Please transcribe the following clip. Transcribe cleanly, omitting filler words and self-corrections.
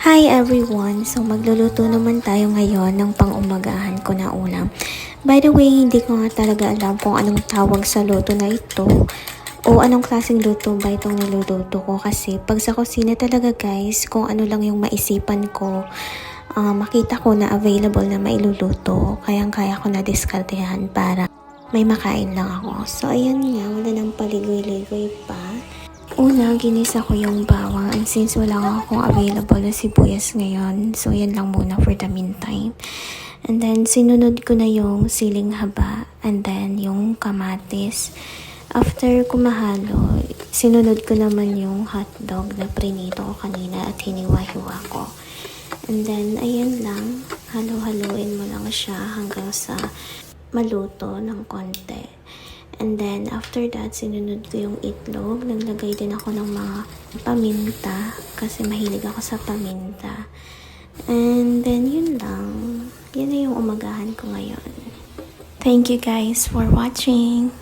Hi everyone! So magluluto naman tayo ngayon ng pang-umagahan ko na ulam. By the way, hindi ko nga talaga alam kung anong tawag sa luto na ito o anong klaseng luto ba itong niluluto ko kasi pag sa kusina talaga guys, kung ano lang yung maisipan ko, makita ko na available na mailuluto, kayang-kaya ko na diskartehan para may makain lang ako. So ayan nga, wala nang paligoy-ligoy pa. Una, ginisa ko yung bawang and since wala nga akong available na sibuyas ngayon, so yan lang muna for the meantime. And then, sinunod ko na yung siling haba and then yung kamatis. After ko mahalo, sinunod ko naman yung hotdog na prinito ko kanina at hiniwa-hiwa ko. And then, ayan lang, halo-haluin mo lang siya hanggang sa maluto ng konti. And then, after that, sinunod ko yung itlog. Naglagay din ako ng mga paminta kasi mahilig ako sa paminta. And then, yun lang. Yun na yung umagahan ko ngayon. Thank you guys for watching.